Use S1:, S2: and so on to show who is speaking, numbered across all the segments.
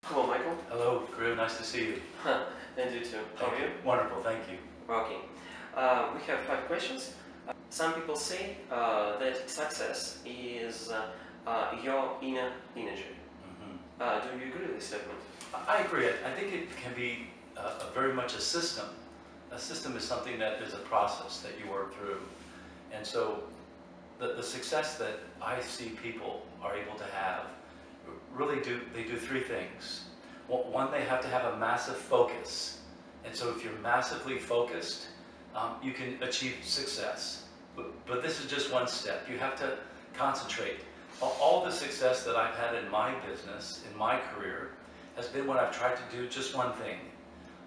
S1: Hello, Michael.
S2: Hello, Kirill. Nice to see you.
S1: And you too. How are you?
S2: Wonderful, thank you.
S1: Okay. We have 5 questions. Some people say that success is your inner energy. Do you agree with this statement?
S2: I agree. I think it can be very much a system. A system is something that is a process that you work through. And so the success that I see people are able to have really they do 3 things. One, they have to have a massive focus. And so if you're massively focused, you can achieve success. But this is just one step. You have to concentrate. All the success that I've had in my business, in my career, has been when I've tried to do just one thing.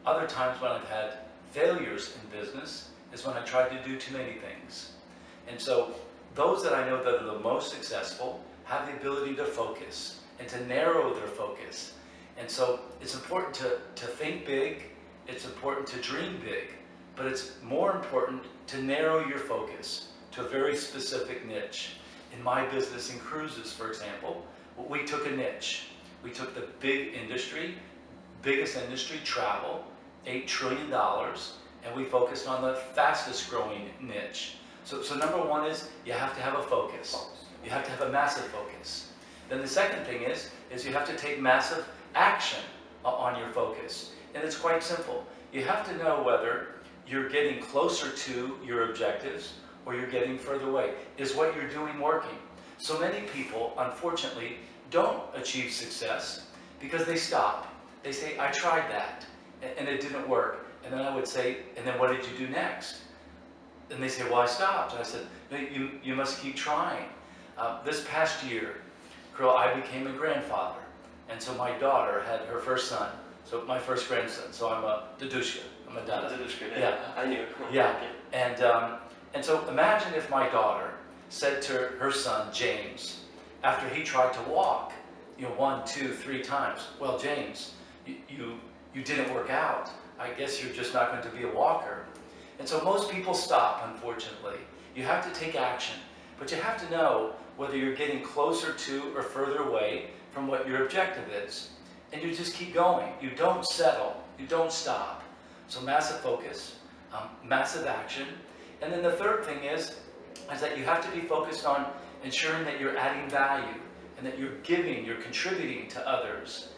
S2: Other times when I've had failures in business is when I tried to do too many things. And so those that I know that are the most successful have the ability to focus and to narrow their focus. And so it's important to think big, it's important to dream big, but it's more important to narrow your focus to a very specific niche. In my business, inCruises, for example, we took a niche. We took the biggest industry, travel, $8 trillion, and we focused on the fastest growing niche. So number one is you have to have a focus. You have to have a massive focus. Then the second thing is you have to take massive action on your focus. And it's quite simple. You have to know whether you're getting closer to your objectives or you're getting further away. Is what you're doing working? So many people, unfortunately, don't achieve success because they stop. They say, I tried that and it didn't work. And then I would say, and then what did you do next? And they say, well, I stopped. And I said, no, you must keep trying. This past year, Kirill, I became a grandfather. And so my daughter had her first son. So my first grandson. So I'm a dedushka. I'm a dad.
S1: Yeah, I knew.
S2: Yeah. And so imagine if my daughter said to her son, James, after he tried to walk, 1, 2, 3 times, well, James, you didn't work out. I guess you're just not going to be a walker. And so most people stop, unfortunately. You have to take action, but you have to know whether you're getting closer to or further away from what your objective is. And you just keep going. You don't settle. You don't stop. So massive focus, massive action. And then the third thing is that you have to be focused on ensuring that you're adding value and that you're giving, you're contributing to others.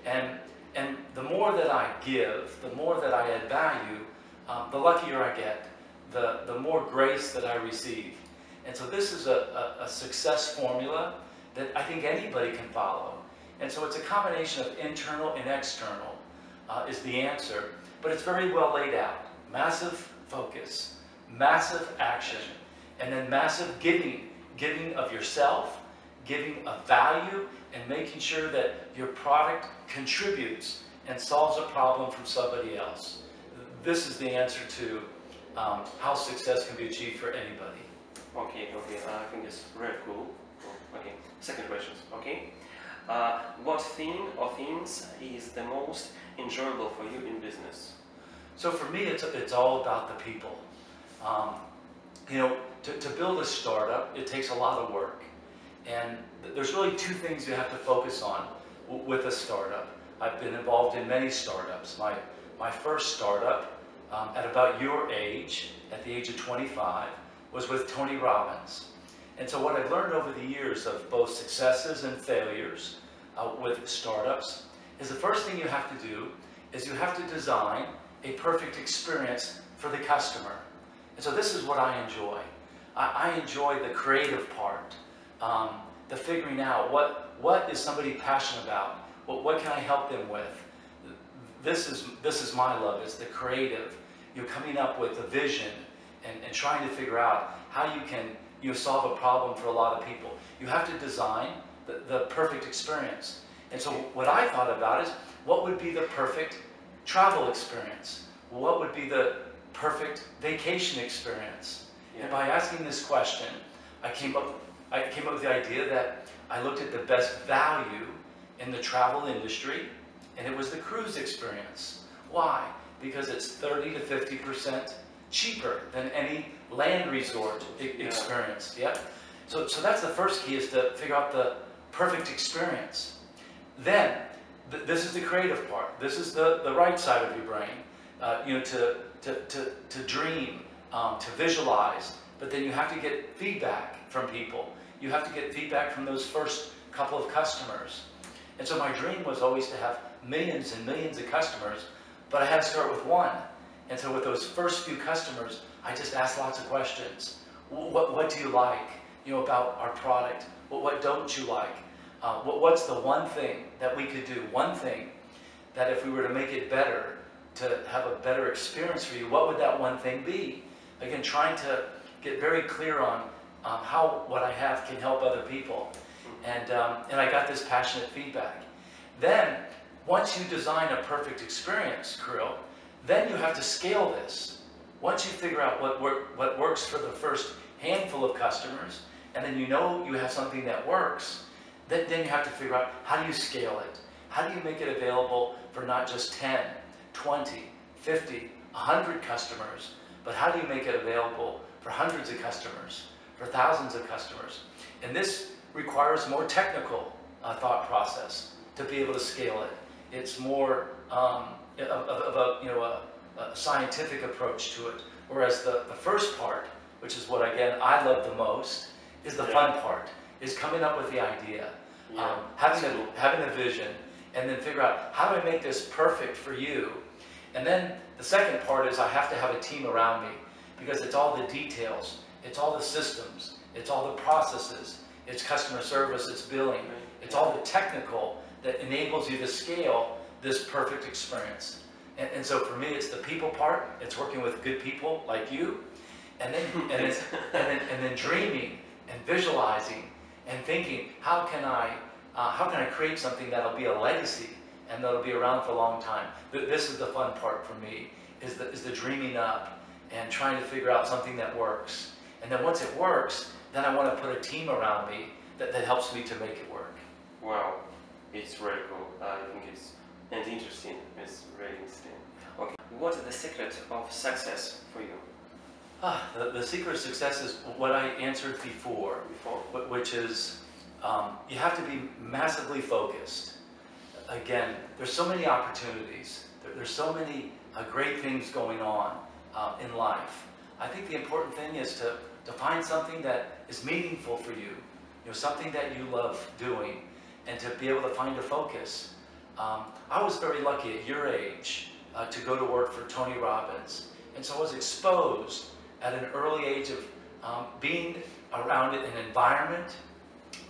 S2: And the more that I give, the more that I add value, the luckier I get, the more grace that I receive. And so this is a success formula that I think anybody can follow. And so it's a combination of internal and external is the answer, but it's very well laid out. Massive focus, massive action, and then massive giving of yourself, giving of value, and making sure that your product contributes and solves a problem for somebody else. This is the answer to how success can be achieved for anybody.
S1: Okay, I think it's very cool. Okay, second question, okay. What thing or things is the most enjoyable for you in business?
S2: So for me, it's all about the people. To build a startup, it takes a lot of work. And there's really 2 things you have to focus on with a startup. I've been involved in many startups. My first startup, at about your age, at the age of 25, was with Tony Robbins. And so what I've learned over the years of both successes and failures with startups is the first thing you have to do is you have to design a perfect experience for the customer. And so this is what I enjoy. I enjoy the creative part, the figuring out what is somebody passionate about, what can I help them with. This is my love, it's the creative. You're coming up with a vision and trying to figure out how you can solve a problem for a lot of people. You have to design the perfect experience. And so what I thought about is, what would be the perfect travel experience? What would be the perfect vacation experience? And by asking this question, I came up with the idea that I looked at the best value in the travel industry, and it was the cruise experience. Why? Because it's 30 to 50% cheaper than any land resort experience. Yeah. So that's the first key, is to figure out the perfect experience. Then this is the creative part. This is the right side of your brain. You know, to dream, to visualize, but then you have to get feedback from people. You have to get feedback from those first couple of customers. And so my dream was always to have millions and millions of customers, but I had to start with one. And so with those first few customers, I just asked lots of questions. What do you like, you know, about our product? What don't you like? What's the one thing that we could do? One thing that if we were to make it better, to have a better experience for you, what would that one thing be? Again, trying to get very clear on how what I have can help other people. And I got this passionate feedback. Then, once you design a perfect experience, Kirill, then you have to scale this. Once you figure out what works for the first handful of customers, and then you know you have something that works, then you have to figure out how do you scale it? How do you make it available for not just 10, 20, 50, 100 customers, but how do you make it available for hundreds of customers, for thousands of customers? And this requires more technical thought process to be able to scale it. It's more of a scientific approach to it. Whereas the first part, which is what again I love the most, is the fun part, is coming up with the idea, having a vision, and then figure out how do I make this perfect for you. And then the second part is I have to have a team around me, because it's all the details, it's all the systems, it's all the processes, it's customer service, it's billing, it's all the technical that enables you to scale this perfect experience. And so for me, it's the people part. It's working with good people like you, and then dreaming and visualizing and thinking, how can I create something that'll be a legacy and that'll be around for a long time. This is the fun part for me, is the dreaming up and trying to figure out something that works. And then once it works, then I want to put a team around me that helps me to make it work.
S1: Wow, it's really cool. I think it's interesting. It's really interesting. Okay, what is the secret of success for you?
S2: The secret of success is what I answered before. Which is you have to be massively focused. Again, there's so many opportunities. There's so many great things going on in life. I think the important thing is to find something that is meaningful for you, something that you love doing, and to be able to find a focus. I was very lucky at your age to go to work for Tony Robbins, and so I was exposed at an early age of being around an environment,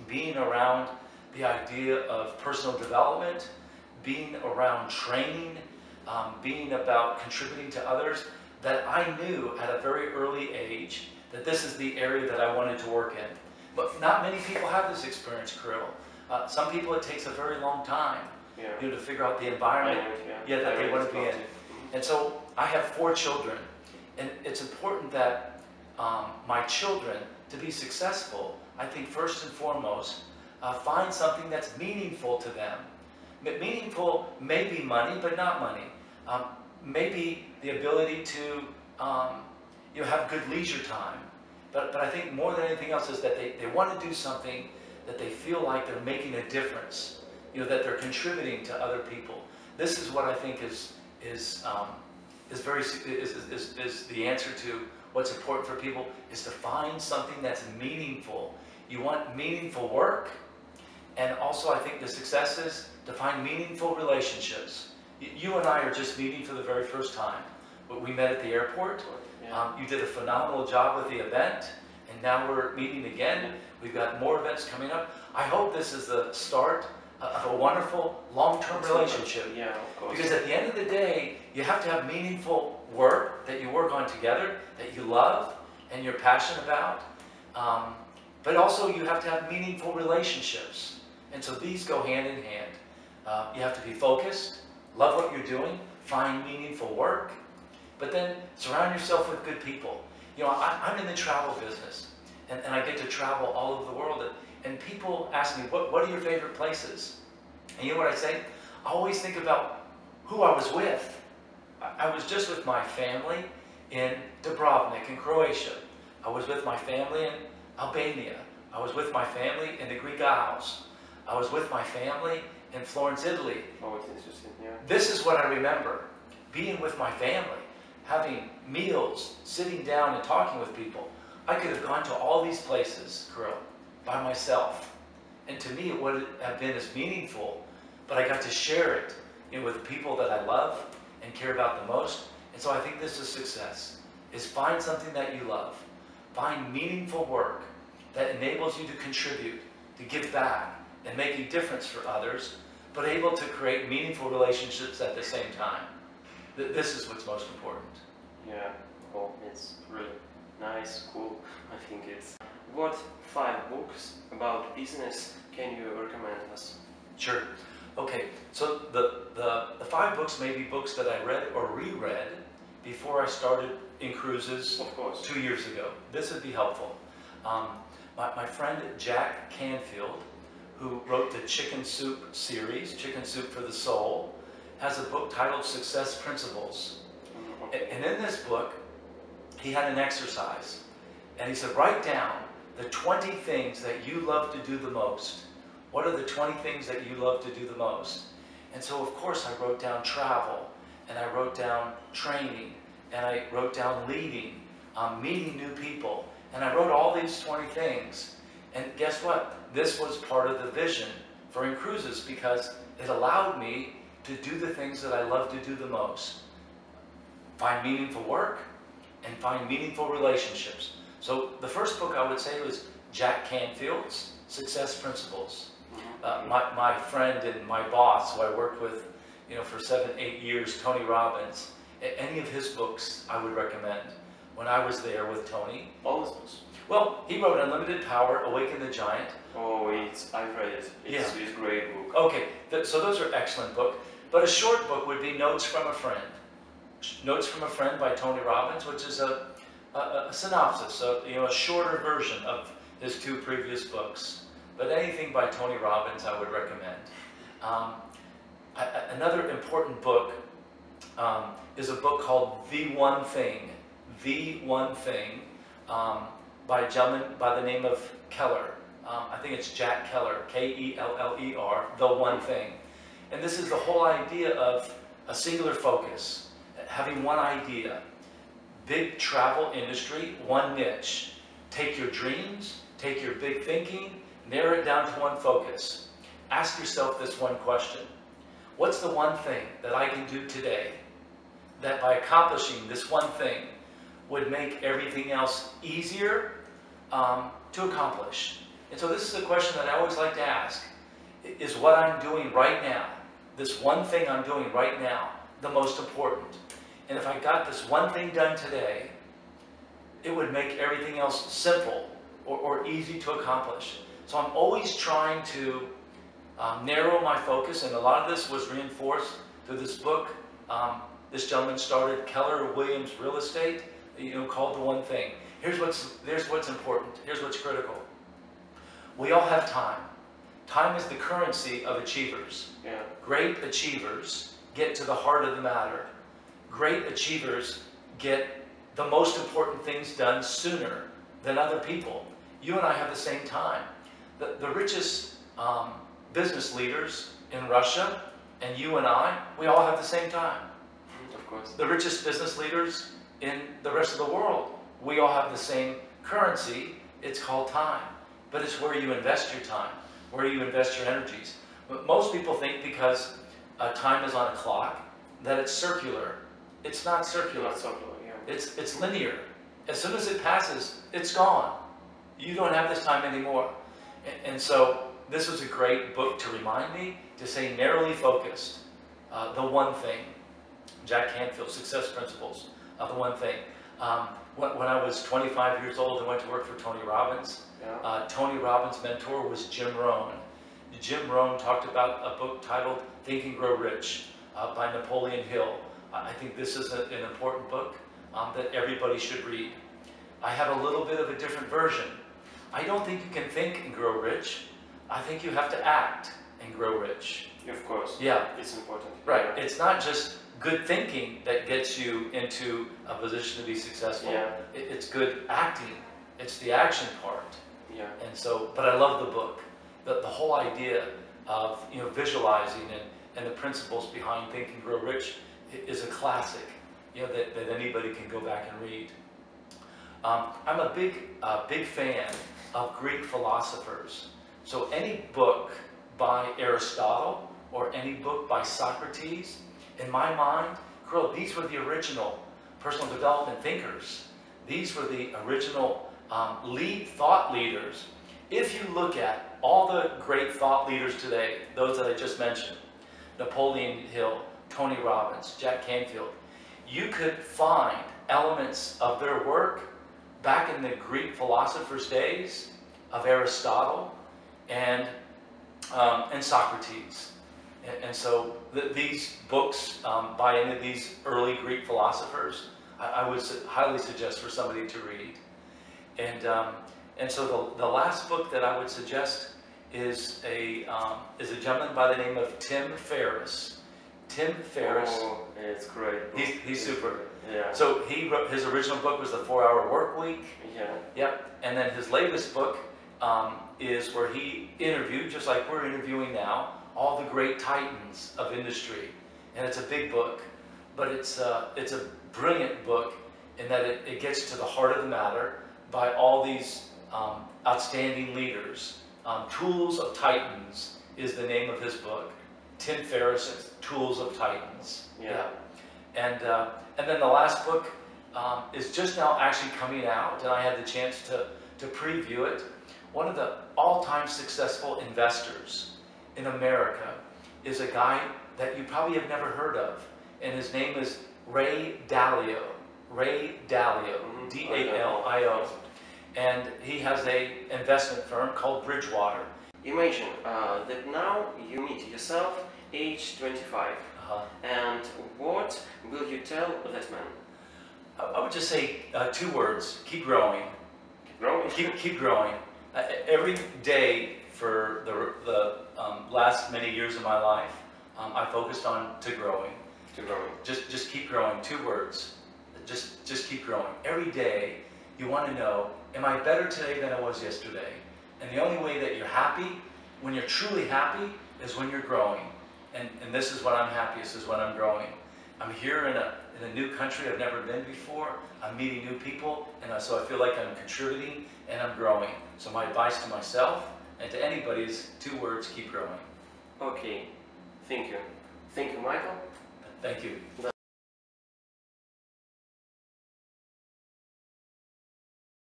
S2: being around the idea of personal development, being around training, being about contributing to others, that I knew at a very early age that this is the area that I wanted to work in. But not many people have this experience, Kirill. Some people, it takes a very long time to figure out the environment that they want to be in. And so I have 4 children, and it's important that my children, to be successful, I think first and foremost, find something that's meaningful to them. Meaningful may be money, but not money. Maybe the ability to have good leisure time. But I think more than anything else is that they want to do something that they feel like they're making a difference, that they're contributing to other people. This is what I think is the answer to what's important for people, is to find something that's meaningful. You want meaningful work, and also I think the success is to find meaningful relationships. You and I are just meeting for the very first time. We met at the airport. You did a phenomenal job with the event, and now we're meeting again. We've got more events coming up. I hope this is the start of a wonderful long-term relationship.
S1: Yeah, of course.
S2: Because at the end of the day, you have to have meaningful work that you work on together, that you love and you're passionate about. But also you have to have meaningful relationships. And so these go hand in hand. You have to be focused, love what you're doing, find meaningful work, but then surround yourself with good people. I'm in the travel business, and I get to travel all over the world, and people ask me, what are your favorite places? And you know what I say? I always think about who I was with. I was just with my family in Dubrovnik in Croatia. I was with my family in Albania. I was with my family in the Greek Isles. I was with my family in Florence, Italy.
S1: Oh, it's interesting, yeah.
S2: This is what I remember, being with my family, having meals, sitting down and talking with people. I could have gone to all these places, Kirill, by myself. And to me, it wouldn't have been as meaningful, but I got to share it, with the people that I love and care about the most. And so I think this is success, is find something that you love. Find meaningful work that enables you to contribute, to give back, and make a difference for others, but able to create meaningful relationships at the same time. This is what's most important.
S1: Yeah, well, it's really nice, cool. I think it's... What 5 books about business can you recommend us?
S2: Sure. Okay, so the 5 books may be books that I read or reread before I started inCruises
S1: Of course.
S2: 2 years ago. This would be helpful. My friend Jack Canfield, who wrote the Chicken Soup series, Chicken Soup for the Soul, has a book titled Success Principles.
S1: Okay.
S2: And in this book, he had an exercise. And he said, write down the 20 things that you love to do the most. What are the 20 things that you love to do the most? And so, of course, I wrote down travel, and I wrote down training, and I wrote down leading, meeting new people, and I wrote all these 20 things. And guess what? This was part of the vision for inCruises because it allowed me to do the things that I love to do the most. Find meaningful work and find meaningful relationships. So the first book I would say was Jack Canfield's Success Principles. My friend and my boss, who I worked with for 7-8 years, Tony Robbins, any of his books I would recommend when I was there with Tony.
S1: All his books?
S2: Well, he wrote Unlimited Power, Awaken the Giant.
S1: Oh, I've read it. It's a great book.
S2: Okay, so those are excellent books. But a short book would be Notes from a Friend. Notes from a Friend by Tony Robbins, which is a synopsis, a shorter version of his 2 previous books. But anything by Tony Robbins I would recommend. Another important book is a book called The One Thing. The One Thing, by a gentleman by the name of Keller. I think it's Jack Keller, K-E-L-L-E-R, The One Thing. And this is the whole idea of a singular focus, having one idea. Big travel industry, one niche. Take your dreams, take your big thinking, narrow it down to one focus. Ask yourself this one question. What's the one thing that I can do today that by accomplishing this one thing would make everything else easier to accomplish? And so this is a question that I always like to ask. Is what I'm doing right now, this one thing I'm doing right now, the most important? And if I got this one thing done today, it would make everything else simple or easy to accomplish. So I'm always trying to narrow my focus, and a lot of this was reinforced through this book. This gentleman started Keller Williams Real Estate, called The One Thing. Here's what's important. Here's what's critical. We all have time. Time is the currency of achievers.
S1: Yeah. Great
S2: Great achievers get to the heart of the matter. Great achievers get the most important things done sooner than other people. You and I have the same time. The richest business leaders in Russia and you and I, we all have the same time.
S1: Of course.
S2: The richest business leaders in the rest of the world, we all have the same currency. It's called time. But it's where you invest your time, where you invest your energies. But most people think because time is on a clock that it's circular. It's not circular.
S1: Not circular, yeah.
S2: It's linear. As soon as it passes, it's gone. You don't have this time anymore. And so this was a great book to remind me to stay narrowly focused. The One Thing. Jack Canfield, Success Principles. The One Thing. When I was 25 years old, I went to work for Tony Robbins.
S1: Yeah.
S2: Tony Robbins' mentor was Jim Rohn. Jim Rohn talked about a book titled Think and Grow Rich by Napoleon Hill. I think this is an important book that everybody should read. I have a little bit of a different version. I don't think you can think and grow rich. I think you have to act and grow rich.
S1: Of course.
S2: Yeah.
S1: It's important.
S2: Right.
S1: Yeah.
S2: It's not just good thinking that gets you into a position to be successful.
S1: Yeah.
S2: It's good acting. It's the action part.
S1: Yeah.
S2: And so, but I love the book. The whole idea of visualizing and the principles behind Think and Grow Rich is a classic, that anybody can go back and read. I'm a big fan of Greek philosophers. So any book by Aristotle or any book by Socrates, in my mind, Kirill, these were the original personal development thinkers. These were the original thought leaders. If you look at all the great thought leaders today, those that I just mentioned, Napoleon Hill, Tony Robbins, Jack Canfield, you could find elements of their work back in the Greek philosophers' days of Aristotle and Socrates. And so these books by any of these early Greek philosophers, I would highly suggest for somebody to read. And so the last book that I would suggest is a gentleman by the name of Tim Ferriss. Tim Ferriss.
S1: Oh, it's great.
S2: He's super.
S1: Yeah.
S2: So he wrote, his original book was The 4-Hour Work Week.
S1: Yeah.
S2: Yep. And then his latest book is where he interviewed, just like we're interviewing now, all the great titans of industry. And it's a big book, but it's a brilliant book in that it gets to the heart of the matter by all these outstanding leaders. Tools of Titans is the name of his book. Tim Ferriss, Tools of Titans.
S1: Yeah.
S2: And then the last book is just now actually coming out, and I had the chance to preview it. One of the all-time successful investors in America is a guy that you probably have never heard of, and his name is Ray Dalio. Ray Dalio, D-A-L-I-O. And he has an investment firm called Bridgewater.
S1: Imagine that now you meet yourself, age 25, and what will you tell that man?
S2: I would just say 2 words: keep growing.
S1: Keep growing.
S2: Keep growing. Every day for the last many years of my life, I focused on growing.
S1: To growing.
S2: Just keep growing. 2 words. Just keep growing. Every day you want to know, am I better today than I was yesterday? And the only way that you're happy, when you're truly happy, is when you're growing. And this is when I'm happiest, is when I'm growing. I'm here in a new country I've never been before. I'm meeting new people, and so I feel like I'm contributing and I'm growing. So my advice to myself and to anybody is 2 words: keep growing.
S1: Okay, thank you. Thank you, Michael.
S2: Thank you.